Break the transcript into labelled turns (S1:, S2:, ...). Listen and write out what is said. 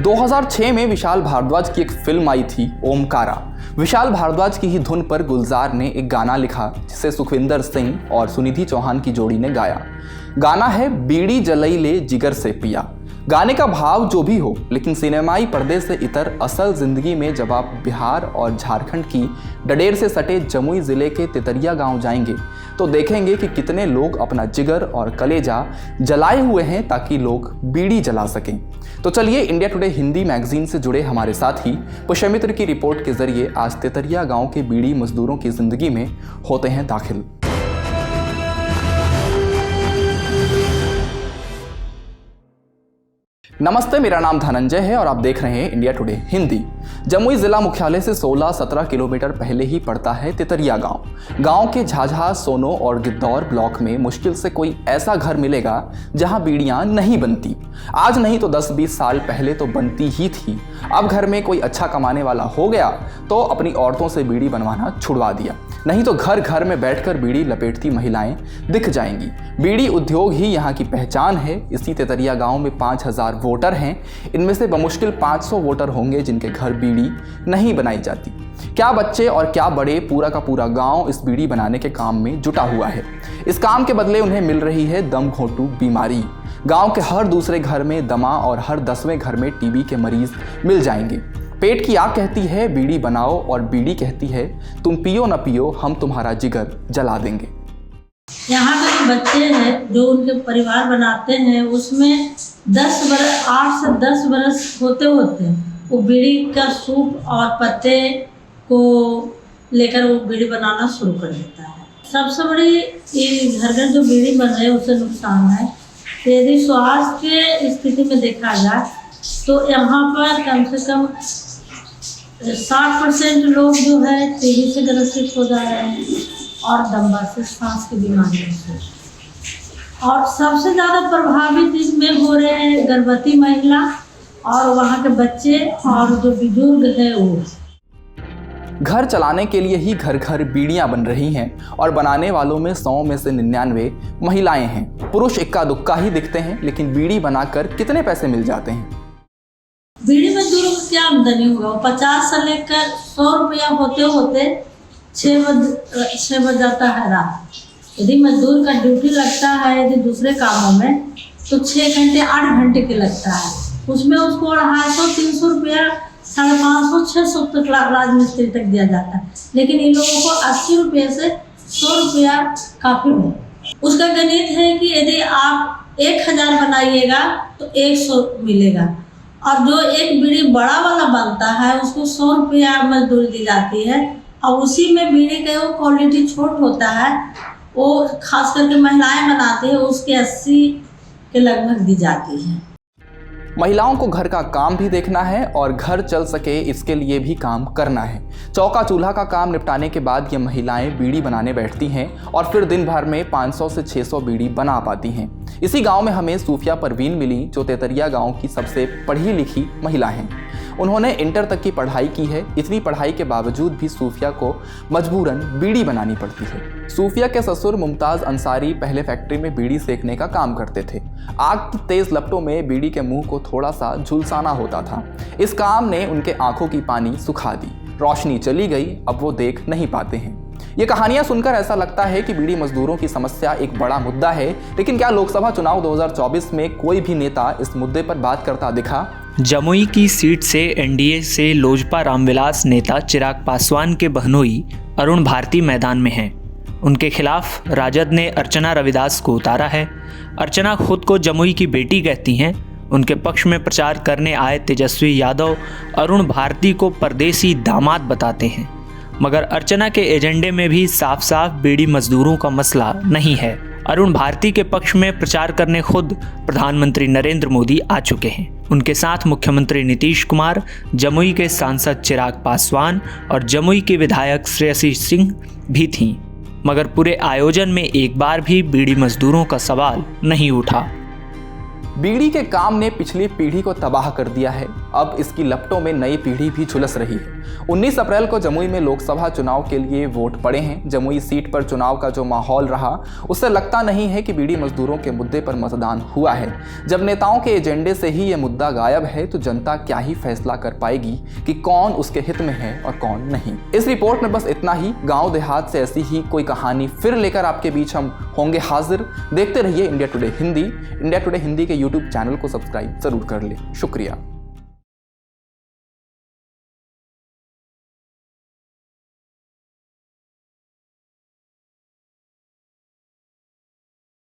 S1: 2006 में विशाल भारद्वाज की एक फिल्म आई थी ओमकारा। विशाल भारद्वाज की ही धुन पर गुलजार ने एक गाना लिखा जिसे सुखविंदर सिंह और सुनिधि चौहान की जोड़ी ने गाया। गाना है बीड़ी जलई ले जिगर से पिया। गाने का भाव जो भी हो, लेकिन सिनेमाई पर्दे से इतर असल जिंदगी में जब आप बिहार और झारखंड की डडेर से सटे जमुई जिले के तेतरिया गांव जाएंगे तो देखेंगे कि कितने लोग अपना जिगर और कलेजा जलाए हुए हैं ताकि लोग बीड़ी जला सकें। तो चलिए इंडिया टुडे हिंदी मैगजीन से जुड़े हमारे साथी पुष्यमित्र की रिपोर्ट के जरिए आज तेतरिया गांव के बीड़ी मजदूरों की जिंदगी में होते हैं दाखिल। नमस्ते, मेरा नाम धनंजय है और आप देख रहे हैं इंडिया टुडे हिंदी। जमुई जिला मुख्यालय से 16-17 किलोमीटर पहले ही पड़ता है तेतरिया गांव। गांव के झाझा, सोनो और गिद्दौर ब्लॉक में मुश्किल से कोई ऐसा घर मिलेगा जहां बीड़ियां नहीं बनती। आज नहीं तो 10-20 साल पहले तो बनती ही थी। अब घर में कोई अच्छा कमाने वाला हो गया तो अपनी औरतों से बीड़ी बनवाना छुड़वा दिया, नहीं तो घर घर में बैठकर बीड़ी लपेटती महिलाएं दिख जाएंगी। बीड़ी उद्योग ही यहाँ की पहचान है। इसी तेतरिया गांव में 5000 वोटर हैं। इनमें से बमुश्किल 500 वोटर होंगे जिनके घर बीड़ी नहीं बनाई जाती। क्या बच्चे और क्या बड़े, पूरा का पूरा गांव इस बीड़ी बनाने के काम में जुटा हुआ है। इस काम के बदले उन्हें मिल रही है दम घोंटू बीमारी। गांव के हर दूसरे घर में दमा और हर 10वें घर में टीबी के मरीज मिल जाएंगे। पेट की आग कहती है बीड़ी बनाओ और बीड़ी कहती है तुम पियो न पियो, हम तुम्हारा जिगर जला देंगे।
S2: यहाँ के जो बच्चे हैं जो उनके परिवार बनाते हैं उसमें 8 से 10 बरस होते वो बीड़ी का सूप और पत्ते को लेकर वो बीड़ी बनाना शुरू कर देता है। सबसे बड़ी ये घर घर जो बीड़ी बन रहे हैं उससे नुकसान है। यदि स्वास्थ्य के स्थिति में देखा जाए तो यहाँ पर कम से कम 60% लोग जो है टीबी से ग्रसित हो जा रहे हैं और दमा से, सांस की बीमारियों से। और सबसे ज़्यादा प्रभावित इसमें हो रहे हैं गर्भवती महिला और वहाँ के बच्चे और जो बुजुर्ग है वो।
S1: घर चलाने के लिए ही घर घर बीड़ियां बन रही हैं और बनाने वालों में 100 में से 99 महिलाएं हैं। पुरुष इक्का दुक्का ही दिखते हैं, लेकिन बीड़ी बनाकर कितने पैसे मिल जाते हैं।
S2: बीड़ी मजदूरों को क्या आमदनी होगा? 50 से लेकर 100 रुपया होते होते 6 बज जाता है रात। यदि मजदूर का ड्यूटी लगता है यदि दूसरे कामों में तो 6 घंटे 8 घंटे के लगता है। उसमें उसको 250-300 रुपया, 550-600 तक राजमिस्त्री तक दिया जाता है। लेकिन इन लोगों को 80 रुपये से 100 रुपया काफ़ी हो। उसका गणित है कि यदि आप 1000 बनाइएगा तो 100 मिलेगा और जो एक बीड़ी बड़ा वाला बनता है उसको 100 रुपया मजदूरी दी जाती है। और उसी में बीड़ी का वो क्वालिटी छोट होता है, वो खास करके महिलाएं बनाती है, उसके 80 के लगभग दी जाती है।
S1: महिलाओं को घर का काम भी देखना है और घर चल सके इसके लिए भी काम करना है। चौका चूल्हा का काम निपटाने के बाद ये महिलाएं बीड़ी बनाने बैठती हैं और फिर दिन भर में 500 से 600 बीड़ी बना पाती हैं। इसी गांव में हमें सूफिया परवीन मिली जो तेतरिया गांव की सबसे पढ़ी लिखी महिला हैं। उन्होंने इंटर तक की पढ़ाई की है। इतनी पढ़ाई के बावजूद भी सूफिया को मजबूरन बीड़ी बनानी पड़ती है। सूफिया के ससुर मुमताज़ अंसारी पहले फैक्ट्री में बीड़ी सेकने का काम करते थे। आग की तेज लपटों में बीड़ी के मुंह को थोड़ा सा झुलसाना होता था। इस काम ने उनके आंखों की पानी सुखा दी। रोशनी चली गई, अब वो देख नहीं पाते हैं। ये कहानियां सुनकर ऐसा लगता है कि बीड़ी मजदूरों की समस्या एक बड़ा मुद्दा है, लेकिन क्या लोकसभा चुनाव 2024 में कोई भी नेता इस मुद्दे पर बात करता दिखा?
S3: जमुई की सीट से एनडीए से लोजपा रामविलास नेता चिराग पासवान के बहनोई अरुण भारती मैदान में हैं। उनके खिलाफ राजद ने अर्चना रविदास को उतारा है। अर्चना खुद को जमुई की बेटी कहती हैं। उनके पक्ष में प्रचार करने आए तेजस्वी यादव अरुण भारती को परदेसी दामाद बताते हैं, मगर अर्चना के एजेंडे में भी साफ साफ बीड़ी मजदूरों का मसला नहीं है। अरुण भारती के पक्ष में प्रचार करने खुद प्रधानमंत्री नरेंद्र मोदी आ चुके हैं। उनके साथ मुख्यमंत्री नीतीश कुमार, जमुई के सांसद चिराग पासवान और जमुई के विधायक श्रेयसी सिंह भी थीं, मगर पूरे आयोजन में एक बार भी बीड़ी मजदूरों का सवाल नहीं उठा।
S1: बीड़ी के काम ने पिछली पीढ़ी को तबाह कर दिया है, अब इसकी लपटों में नई पीढ़ी भी झुलस रही है। 19 अप्रैल को जमुई में लोकसभा चुनाव के लिए वोट पड़े हैं। जमुई सीट पर चुनाव का जो माहौल रहा, उससे लगता नहीं है कि बीड़ी मजदूरों के मुद्दे पर मतदान हुआ है। जब नेताओं के एजेंडे से ही ये मुद्दा गायब है तो जनता क्या ही फैसला कर पाएगी कि कौन उसके हित में है और कौन नहीं। इस रिपोर्ट में बस इतना ही। गाँव देहात से ऐसी ही कोई कहानी फिर लेकर आपके बीच हम होंगे हाजिर। देखते रहिए India today Hindi. India today Hindi के यूट्यूब चैनल को सब्सक्राइब जरूर कर ले। शुक्रिया।